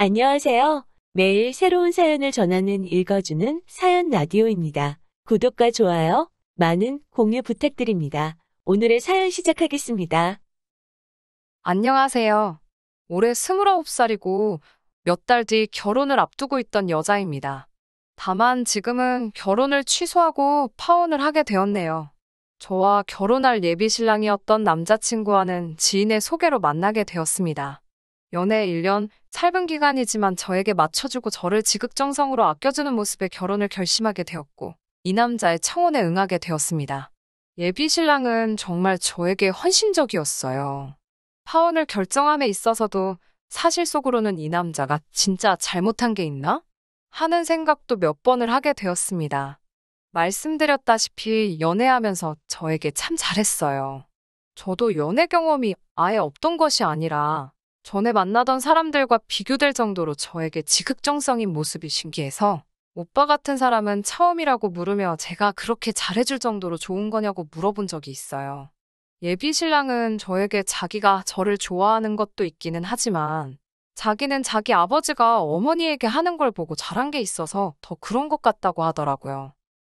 안녕하세요. 매일 새로운 사연을 전하는 읽어주는 사연 라디오입니다. 구독과 좋아요, 많은 공유 부탁드립니다. 오늘의 사연 시작하겠습니다. 안녕하세요. 올해 29살이고 몇 달 뒤 결혼을 앞두고 있던 여자입니다. 다만 지금은 결혼을 취소하고 파혼을 하게 되었네요. 저와 결혼할 예비 신랑이었던 남자친구와는 지인의 소개로 만나게 되었습니다. 연애 1년, 짧은 기간이지만 저에게 맞춰주고 저를 지극정성으로 아껴주는 모습에 결혼을 결심하게 되었고, 이 남자의 청혼에 응하게 되었습니다. 예비 신랑은 정말 저에게 헌신적이었어요. 파혼을 결정함에 있어서도 사실 속으로는 이 남자가 진짜 잘못한 게 있나? 하는 생각도 몇 번을 하게 되었습니다. 말씀드렸다시피 연애하면서 저에게 참 잘했어요. 저도 연애 경험이 아예 없던 것이 아니라 전에 만나던 사람들과 비교될 정도로 저에게 지극정성인 모습이 신기해서 오빠 같은 사람은 처음이라고 물으며 제가 그렇게 잘해줄 정도로 좋은 거냐고 물어본 적이 있어요. 예비 신랑은 저에게 자기가 저를 좋아하는 것도 있기는 하지만 자기는 자기 아버지가 어머니에게 하는 걸 보고 잘한 게 있어서 더 그런 것 같다고 하더라고요.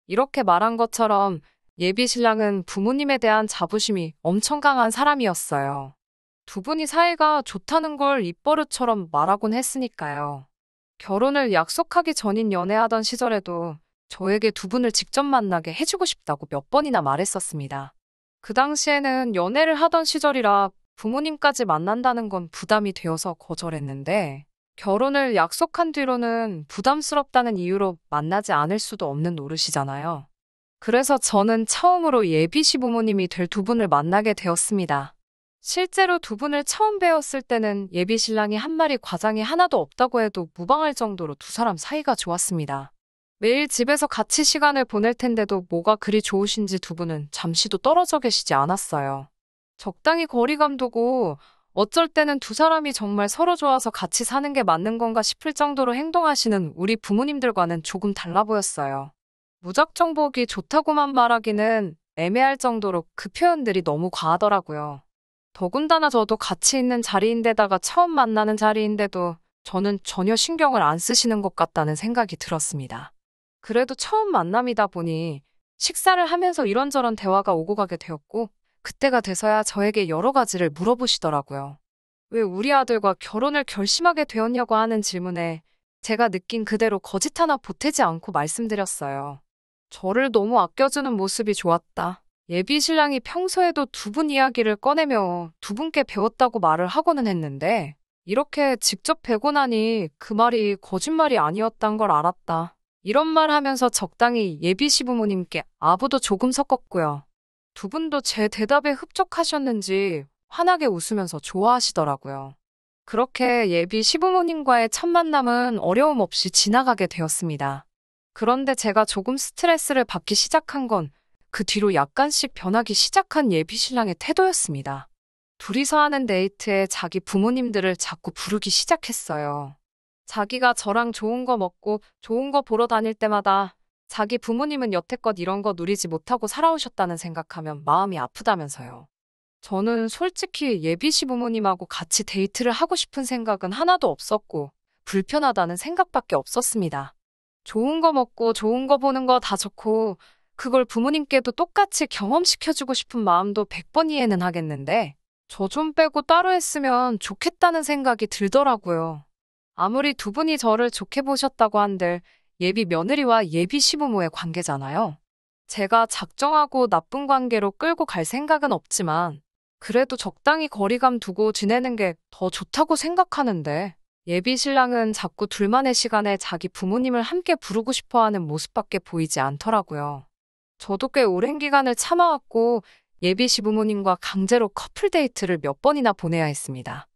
이렇게 말한 것처럼 예비 신랑은 부모님에 대한 자부심이 엄청 강한 사람이었어요. 두 분이 사이가 좋다는 걸 입버릇처럼 말하곤 했으니까요. 결혼을 약속하기 전인 연애하던 시절에도 저에게 두 분을 직접 만나게 해주고 싶다고 몇 번이나 말했었습니다. 그 당시에는 연애를 하던 시절이라 부모님까지 만난다는 건 부담이 되어서 거절했는데 결혼을 약속한 뒤로는 부담스럽다는 이유로 만나지 않을 수도 없는 노릇이잖아요. 그래서 저는 처음으로 예비 시부모님이 될 두 분을 만나게 되었습니다. 실제로 두 분을 처음 뵈었을 때는 예비 신랑이 한 말이 과장이 하나도 없다고 해도 무방할 정도로 두 사람 사이가 좋았습니다. 매일 집에서 같이 시간을 보낼 텐데도 뭐가 그리 좋으신지 두 분은 잠시도 떨어져 계시지 않았어요. 적당히 거리감 두고 어쩔 때는 두 사람이 정말 서로 좋아서 같이 사는 게 맞는 건가 싶을 정도로 행동하시는 우리 부모님들과는 조금 달라 보였어요. 무작정 보기 좋다고만 말하기는 애매할 정도로 그 표현들이 너무 과하더라고요. 더군다나 저도 같이 있는 자리인데다가 처음 만나는 자리인데도 저는 전혀 신경을 안 쓰시는 것 같다는 생각이 들었습니다. 그래도 처음 만남이다 보니 식사를 하면서 이런저런 대화가 오고 가게 되었고 그때가 돼서야 저에게 여러 가지를 물어보시더라고요. 왜 우리 아들과 결혼을 결심하게 되었냐고 하는 질문에 제가 느낀 그대로 거짓 하나 보태지 않고 말씀드렸어요. 저를 너무 아껴주는 모습이 좋았다. 예비 신랑이 평소에도 두 분 이야기를 꺼내며 두 분께 배웠다고 말을 하고는 했는데 이렇게 직접 뵈고 나니 그 말이 거짓말이 아니었단 걸 알았다. 이런 말 하면서 적당히 예비 시부모님께 아부도 조금 섞었고요. 두 분도 제 대답에 흡족하셨는지 환하게 웃으면서 좋아하시더라고요. 그렇게 예비 시부모님과의 첫 만남은 어려움 없이 지나가게 되었습니다. 그런데 제가 조금 스트레스를 받기 시작한 건 그 뒤로 약간씩 변하기 시작한 예비 신랑의 태도였습니다. 둘이서 하는 데이트에 자기 부모님들을 자꾸 부르기 시작했어요. 자기가 저랑 좋은 거 먹고 좋은 거 보러 다닐 때마다 자기 부모님은 여태껏 이런 거 누리지 못하고 살아오셨다는 생각하면 마음이 아프다면서요. 저는 솔직히 예비 시부모님하고 같이 데이트를 하고 싶은 생각은 하나도 없었고 불편하다는 생각밖에 없었습니다. 좋은 거 먹고 좋은 거 보는 거 다 좋고 그걸 부모님께도 똑같이 경험시켜주고 싶은 마음도 100번 이해는 하겠는데 저 좀 빼고 따로 했으면 좋겠다는 생각이 들더라고요. 아무리 두 분이 저를 좋게 보셨다고 한들 예비 며느리와 예비 시부모의 관계잖아요. 제가 작정하고 나쁜 관계로 끌고 갈 생각은 없지만 그래도 적당히 거리감 두고 지내는 게 더 좋다고 생각하는데 예비 신랑은 자꾸 둘만의 시간에 자기 부모님을 함께 부르고 싶어하는 모습밖에 보이지 않더라고요. 저도 꽤 오랜 기간을 참아왔고 예비 시부모님과 강제로 커플 데이트를 몇 번이나 보내야 했습니다.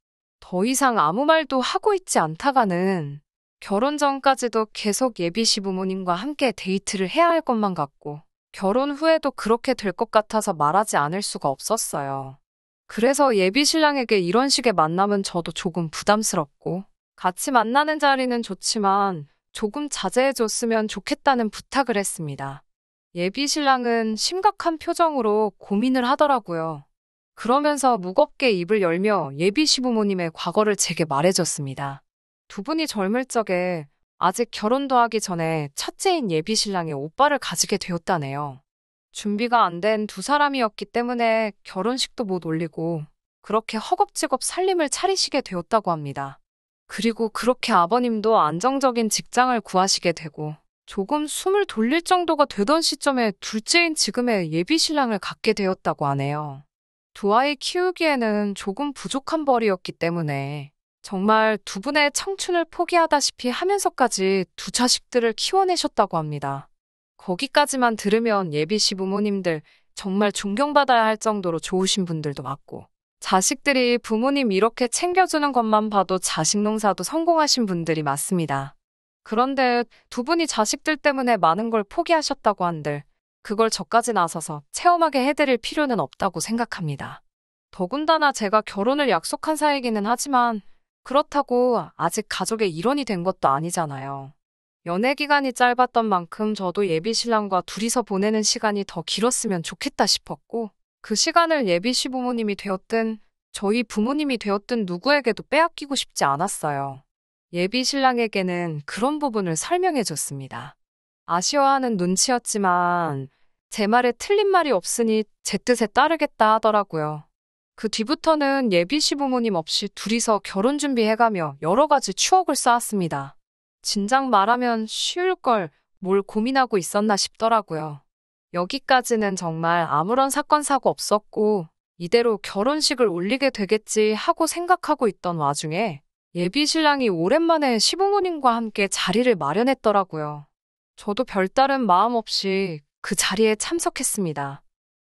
더 이상 아무 말도 하고 있지 않다가는 결혼 전까지도 계속 예비 시부모님과 함께 데이트를 해야 할 것만 같고 결혼 후에도 그렇게 될 것 같아서 말하지 않을 수가 없었어요. 그래서 예비 신랑에게 이런 식의 만남은 저도 조금 부담스럽고 같이 만나는 자리는 좋지만 조금 자제해줬으면 좋겠다는 부탁을 했습니다. 예비 신랑은 심각한 표정으로 고민을 하더라고요. 그러면서 무겁게 입을 열며 예비 시부모님의 과거를 제게 말해줬습니다. 두 분이 젊을 적에 아직 결혼도 하기 전에 첫째인 예비 신랑의 오빠를 가지게 되었다네요. 준비가 안 된 두 사람이었기 때문에 결혼식도 못 올리고 그렇게 허겁지겁 살림을 차리시게 되었다고 합니다. 그리고 그렇게 아버님도 안정적인 직장을 구하시게 되고 조금 숨을 돌릴 정도가 되던 시점에 둘째인 지금의 예비 신랑을 갖게 되었다고 하네요. 두 아이 키우기에는 조금 부족한 벌이었기 때문에 정말 두 분의 청춘을 포기하다시피 하면서까지 두 자식들을 키워내셨다고 합니다. 거기까지만 들으면 예비 시부모님들 정말 존경받아야 할 정도로 좋으신 분들도 많고 자식들이 부모님 이렇게 챙겨주는 것만 봐도 자식 농사도 성공하신 분들이 많습니다. 그런데 두 분이 자식들 때문에 많은 걸 포기하셨다고 한들 그걸 저까지 나서서 체험하게 해드릴 필요는 없다고 생각합니다. 더군다나 제가 결혼을 약속한 사이기는 하지만 그렇다고 아직 가족의 일원이 된 것도 아니잖아요. 연애 기간이 짧았던 만큼 저도 예비 신랑과 둘이서 보내는 시간이 더 길었으면 좋겠다 싶었고 그 시간을 예비 시부모님이 되었든 저희 부모님이 되었든 누구에게도 빼앗기고 싶지 않았어요. 예비 신랑에게는 그런 부분을 설명해 줬습니다. 아쉬워하는 눈치였지만 제 말에 틀린 말이 없으니 제 뜻에 따르겠다 하더라고요. 그 뒤부터는 예비 시부모님 없이 둘이서 결혼 준비해가며 여러 가지 추억을 쌓았습니다. 진작 말하면 쉬울 걸 뭘 고민하고 있었나 싶더라고요. 여기까지는 정말 아무런 사건 사고 없었고 이대로 결혼식을 올리게 되겠지 하고 생각하고 있던 와중에 예비 신랑이 오랜만에 시부모님과 함께 자리를 마련했더라고요. 저도 별다른 마음 없이 그 자리에 참석했습니다.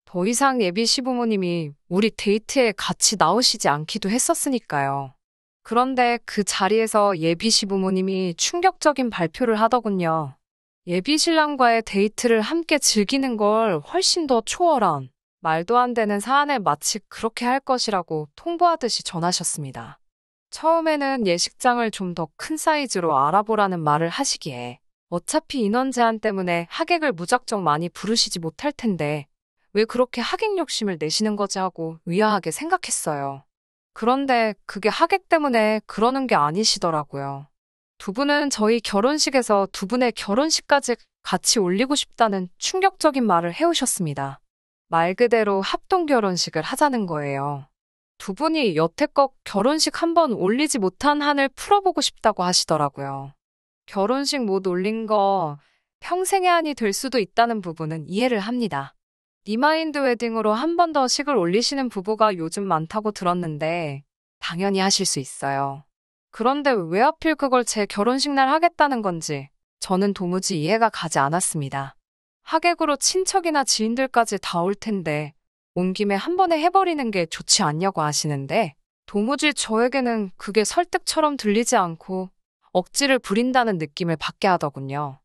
더 이상 예비 시부모님이 우리 데이트에 같이 나오시지 않기도 했었으니까요. 그런데 그 자리에서 예비 시부모님이 충격적인 발표를 하더군요. 예비 신랑과의 데이트를 함께 즐기는 걸 훨씬 더 초월한 말도 안 되는 사안을 마치 그렇게 할 것이라고 통보하듯이 전하셨습니다. 처음에는 예식장을 좀 더 큰 사이즈로 알아보라는 말을 하시기에 어차피 인원 제한 때문에 하객을 무작정 많이 부르시지 못할 텐데 왜 그렇게 하객 욕심을 내시는 거지 하고 의아하게 생각했어요. 그런데 그게 하객 때문에 그러는 게 아니시더라고요. 두 분은 저희 결혼식에서 두 분의 결혼식까지 같이 올리고 싶다는 충격적인 말을 해오셨습니다. 말 그대로 합동 결혼식을 하자는 거예요. 두 분이 여태껏 결혼식 한 번 올리지 못한 한을 풀어보고 싶다고 하시더라고요. 결혼식 못 올린 거 평생의 한이 될 수도 있다는 부분은 이해를 합니다. 리마인드 웨딩으로 한 번 더 식을 올리시는 부부가 요즘 많다고 들었는데 당연히 하실 수 있어요. 그런데 왜 하필 그걸 제 결혼식 날 하겠다는 건지 저는 도무지 이해가 가지 않았습니다. 하객으로 친척이나 지인들까지 다 올 텐데 온 김에 한 번에 해버리는 게 좋지 않냐고 하시는데 도무지 저에게는 그게 설득처럼 들리지 않고 억지를 부린다는 느낌을 받게 하더군요.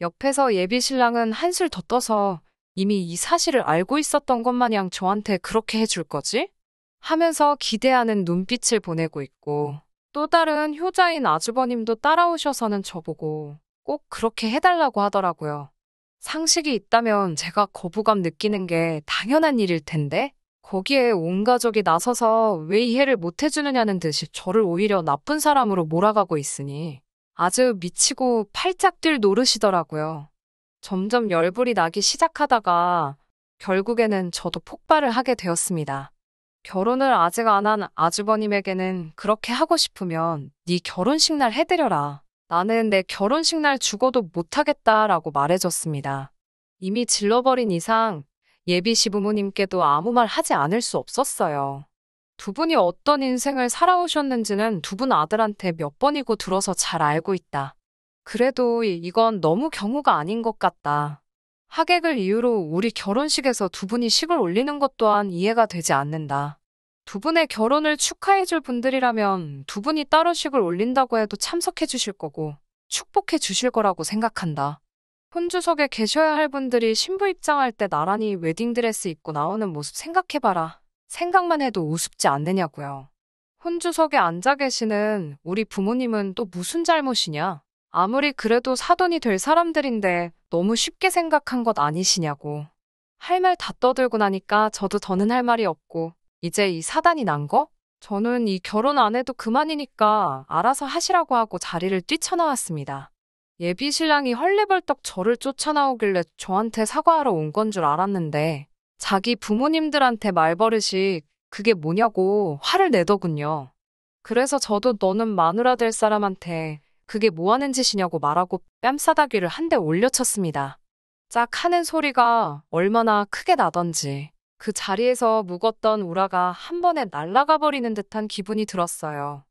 옆에서 예비 신랑은 한술 더 떠서 이미 이 사실을 알고 있었던 것 마냥 저한테 그렇게 해줄 거지? 하면서 기대하는 눈빛을 보내고 있고 또 다른 효자인 아주버님도 따라오셔서는 저보고 꼭 그렇게 해달라고 하더라고요. 상식이 있다면 제가 거부감 느끼는 게 당연한 일일 텐데 거기에 온 가족이 나서서 왜 이해를 못 해주느냐는 듯이 저를 오히려 나쁜 사람으로 몰아가고 있으니 아주 미치고 팔짝 뛸 노릇이더라고요. 점점 열불이 나기 시작하다가 결국에는 저도 폭발을 하게 되었습니다. 결혼을 아직 안 한 아주버님에게는 그렇게 하고 싶으면 네 결혼식 날 해드려라. 나는 내 결혼식 날 죽어도 못하겠다라고 말해줬습니다. 이미 질러버린 이상 예비 시부모님께도 아무 말 하지 않을 수 없었어요. 두 분이 어떤 인생을 살아오셨는지는 두 분 아들한테 몇 번이고 들어서 잘 알고 있다. 그래도 이건 너무 경우가 아닌 것 같다. 하객을 이유로 우리 결혼식에서 두 분이 식을 올리는 것 또한 이해가 되지 않는다. 두 분의 결혼을 축하해줄 분들이라면 두 분이 따로 식을 올린다고 해도 참석해 주실 거고 축복해 주실 거라고 생각한다. 혼주석에 계셔야 할 분들이 신부 입장할 때 나란히 웨딩드레스 입고 나오는 모습 생각해봐라. 생각만 해도 우습지 않느냐고요. 혼주석에 앉아 계시는 우리 부모님은 또 무슨 잘못이냐? 아무리 그래도 사돈이 될 사람들인데 너무 쉽게 생각한 것 아니시냐고. 할 말 다 떠들고 나니까 저도 더는 할 말이 없고 이제 이 사단이 난 거? 저는 이 결혼 안 해도 그만이니까 알아서 하시라고 하고 자리를 뛰쳐나왔습니다. 예비 신랑이 헐레벌떡 저를 쫓아나오길래 저한테 사과하러 온 건 줄 알았는데 자기 부모님들한테 말버릇이 그게 뭐냐고 화를 내더군요. 그래서 저도 너는 마누라 될 사람한테 그게 뭐 하는 짓이냐고 말하고 뺨싸다귀를 한 대 올려쳤습니다. 짝 하는 소리가 얼마나 크게 나던지 그 자리에서 묵었던 우라가 한 번에 날아가 버리는 듯한 기분이 들었어요.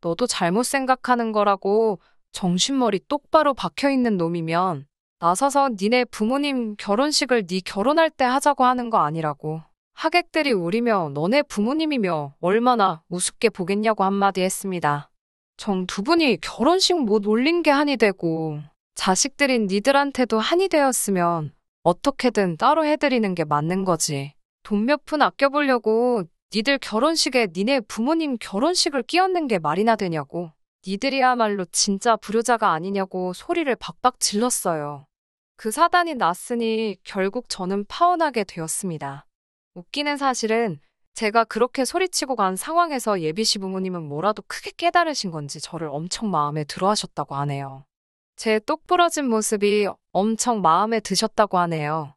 너도 잘못 생각하는 거라고 정신머리 똑바로 박혀있는 놈이면 나서서 니네 부모님 결혼식을 네 결혼할 때 하자고 하는 거 아니라고. 하객들이 우리며 너네 부모님이며 얼마나 우습게 보겠냐고 한마디 했습니다. 정 두 분이 결혼식 못 올린 게 한이 되고 자식들인 니들한테도 한이 되었으면 어떻게든 따로 해드리는 게 맞는 거지. 돈 몇 푼 아껴보려고 니들 결혼식에 니네 부모님 결혼식을 끼얹는 게 말이나 되냐고. 니들이야말로 진짜 불효자가 아니냐고 소리를 박박 질렀어요. 그 사단이 났으니 결국 저는 파혼하게 되었습니다. 웃기는 사실은 제가 그렇게 소리치고 간 상황에서 예비 시부모님은 뭐라도 크게 깨달으신 건지 저를 엄청 마음에 들어 하셨다고 하네요. 제 똑부러진 모습이 엄청 마음에 드셨다고 하네요.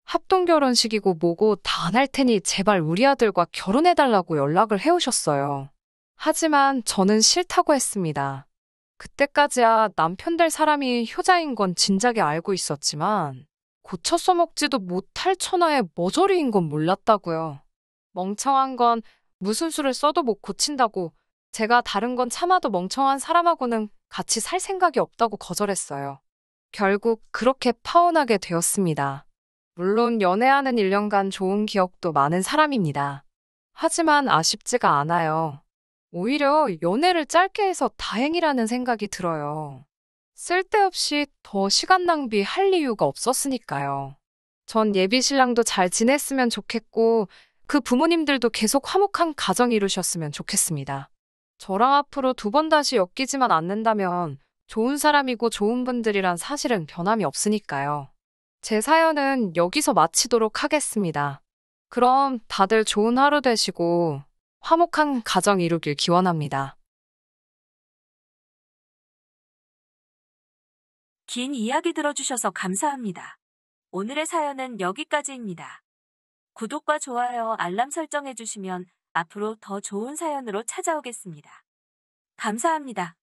합동 결혼식이고 뭐고 다 안 할 테니 제발 우리 아들과 결혼해달라고 연락을 해오셨어요. 하지만 저는 싫다고 했습니다. 그때까지야 남편 될 사람이 효자인 건 진작에 알고 있었지만 고쳐 써먹지도 못할 천하의 머저리인 건 몰랐다고요. 멍청한 건 무슨 수를 써도 못 고친다고 제가 다른 건 참아도 멍청한 사람하고는 같이 살 생각이 없다고 거절했어요. 결국 그렇게 파혼하게 되었습니다. 물론 연애하는 1년간 좋은 기억도 많은 사람입니다. 하지만 아쉽지가 않아요. 오히려 연애를 짧게 해서 다행이라는 생각이 들어요. 쓸데없이 더 시간 낭비할 이유가 없었으니까요. 전 예비 신랑도 잘 지냈으면 좋겠고 그 부모님들도 계속 화목한 가정 이루셨으면 좋겠습니다. 저랑 앞으로 2번 다시 엮이지만 않는다면 좋은 사람이고 좋은 분들이란 사실은 변함이 없으니까요. 제 사연은 여기서 마치도록 하겠습니다. 그럼 다들 좋은 하루 되시고 화목한 가정 이루길 기원합니다. 긴 이야기 들어주셔서 감사합니다. 오늘의 사연은 여기까지입니다. 구독과 좋아요, 알람 설정해주시면 앞으로 더 좋은 사연으로 찾아오겠습니다. 감사합니다.